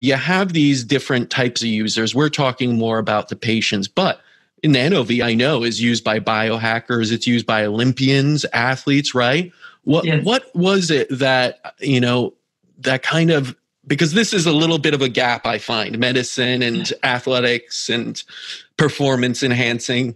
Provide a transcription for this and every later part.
you have these different types of users. We're talking more about the patients, but NanoVi, I know, is used by biohackers. It's used by Olympians, athletes, right? What was it that, that kind of, because this is a little bit of a gap, I find, medicine and athletics and performance enhancing.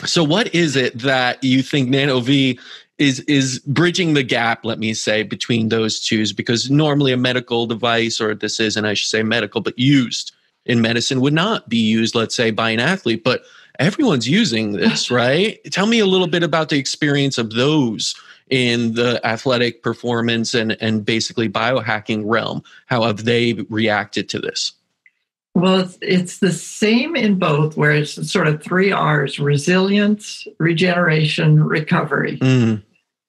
So what is it that you think NanoVi is bridging the gap, let me say, between those two? Because normally a medical device, or this isn't, I should say medical, but used in medicine would not be used, let's say, by an athlete, but everyone's using this, right? Tell me a little bit about the experience of those in the athletic performance and basically biohacking realm. How have they reacted to this? Well, it's the same in both, where it's sort of 3 R's: resilience, regeneration, recovery.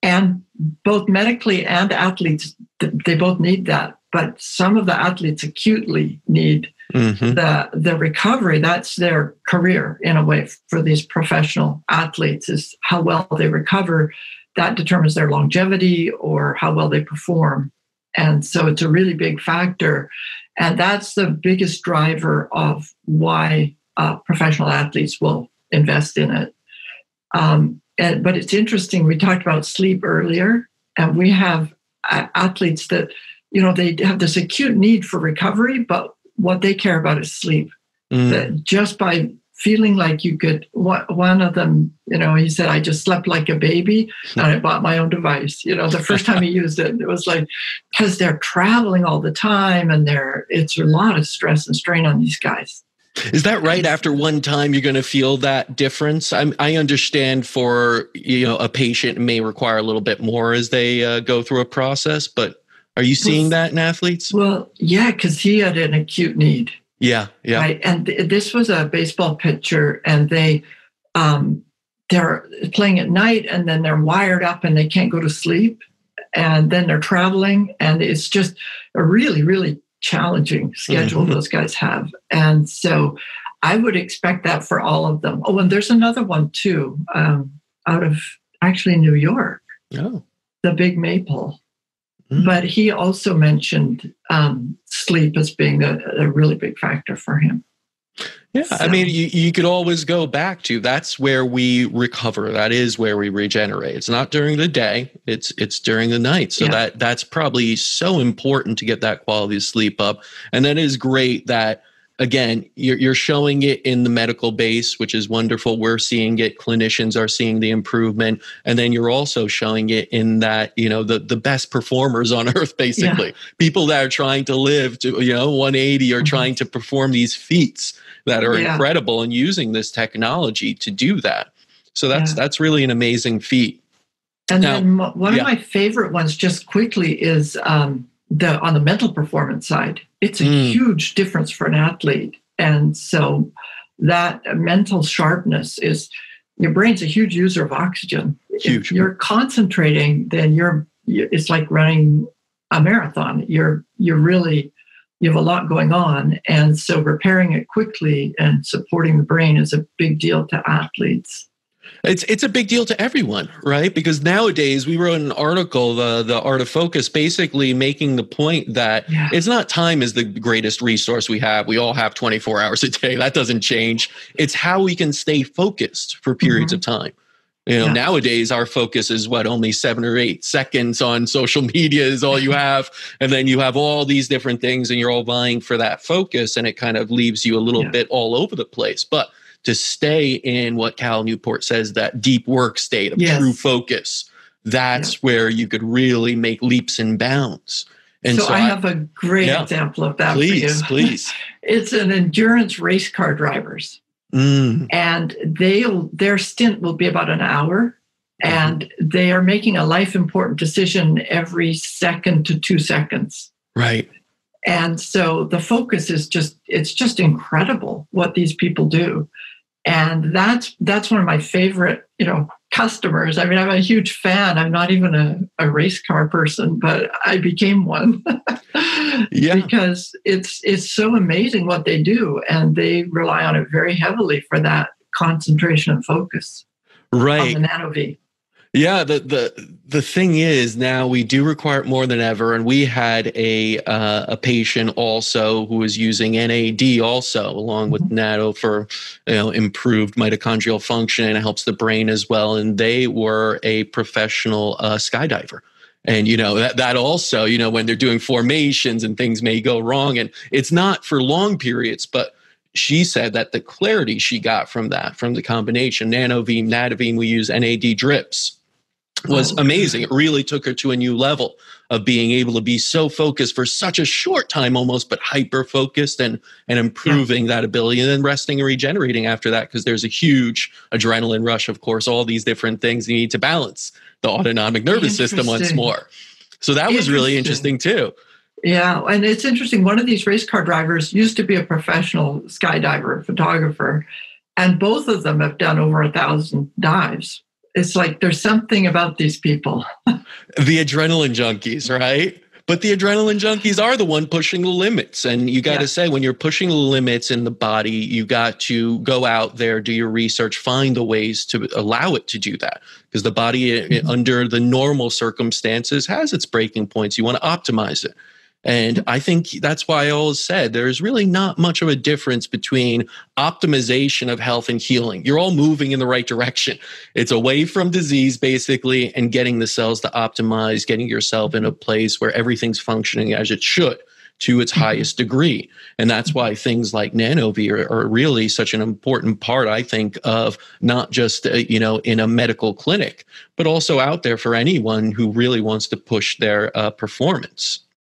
And both medically and athletes, they both need that. But some of the athletes acutely need the recovery. That's their career, in a way, for these professional athletes, is how well they recover. That determines their longevity or how well they perform. And so it's a really big factor. And that's the biggest driver of why professional athletes will invest in it. But it's interesting, we talked about sleep earlier, and we have athletes that, they have this acute need for recovery, but what they care about is sleep. That just by feeling like you could, one of them, he said, I just slept like a baby and I bought my own device. The first time he used it, it was like, because they're traveling all the time and it's a lot of stress and strain on these guys. Is that right? After one time, you're going to feel that difference? I understand for, a patient may require a little bit more as they go through a process, but are you seeing that in athletes? Well, yeah, because he had an acute need. Yeah. Right. And this was a baseball pitcher, and they're playing at night, and then they're wired up and they can't go to sleep. And then they're traveling, and it's just a really, really challenging schedule those guys have. And so I would expect that for all of them. Oh, and there's another one too, out of actually New York, the Big Maple. But he also mentioned sleep as being a really big factor for him. Yeah, so. I mean, you could always go back to, that's where we recover. That is where we regenerate. It's not during the day. It's during the night. So that's probably so important to get that quality of sleep up. And that is great that, again, you're showing it in the medical base, which is wonderful. We're seeing it. Clinicians are seeing the improvement. And then you're also showing it in that, the best performers on earth, basically. People that are trying to live to, 180 or trying to perform these feats that are incredible, and using this technology to do that. So that's really an amazing feat. And now, then one of my favorite ones, just quickly, is on the mental performance side. It's a huge difference for an athlete. And so that mental sharpness is, your brain's a huge user of oxygen. Huge. If you're concentrating, then it's like running a marathon. You have a lot going on. And so repairing it quickly and supporting the brain is a big deal to athletes. It's a big deal to everyone, right? Because nowadays, we wrote an article, the Art of Focus, basically making the point that it's not time is the greatest resource we have. We all have 24 hours a day. That doesn't change. It's how we can stay focused for periods of time. Nowadays, our focus is only 7 or 8 seconds on social media is all you have. And then you have all these different things, and you're all vying for that focus. And it kind of leaves you a little bit all over the place. But to stay in what Cal Newport says, that deep work state of true focus, that's where you could really make leaps and bounds. And so I have a great example of that for you. Please. It's an endurance race car drivers. And their stint will be about an hour, and they are making a life important decision every second to 2 seconds. Right. And so the focus is it's just incredible what these people do. And that's one of my favorite, customers. I mean, I'm a huge fan. I'm not even a race car person, but I became one because it's so amazing what they do. And they rely on it very heavily for that concentration and focus. Right. On the NanoVi. Yeah, the thing is now we do require it more than ever, and we had a patient also who was using NAD also along with Nano for improved mitochondrial function, and it helps the brain as well. And they were a professional skydiver. And, that also, when they're doing formations and things may go wrong, and it's not for long periods, but she said that the clarity she got from the combination, NanoVi, NanoVi, we use NAD drips, was amazing. It really took her to a new level of being able to be so focused for such a short time almost, but hyper focused and improving that ability, and then resting and regenerating after that, because there's a huge adrenaline rush, of course, all these different things you need to balance the autonomic nervous system once more. So that was really interesting too. Yeah, and it's interesting. One of these race car drivers used to be a professional skydiver, photographer, and both of them have done over 1,000 dives. It's like there's something about these people. The adrenaline junkies, right? But the adrenaline junkies are the one pushing the limits. And you got to say, when you're pushing the limits in the body, you got to go out there, do your research, find the ways to allow it to do that. Because the body, under the normal circumstances, has its breaking points. You want to optimize it. And I think that's why I always said there's really not much of a difference between optimization of health and healing. You're all moving in the right direction. It's away from disease, basically, and getting the cells to optimize, getting yourself in a place where everything's functioning as it should to its highest degree. And that's why things like NanoVi are really such an important part, I think, of not just, in a medical clinic, but also out there for anyone who really wants to push their performance.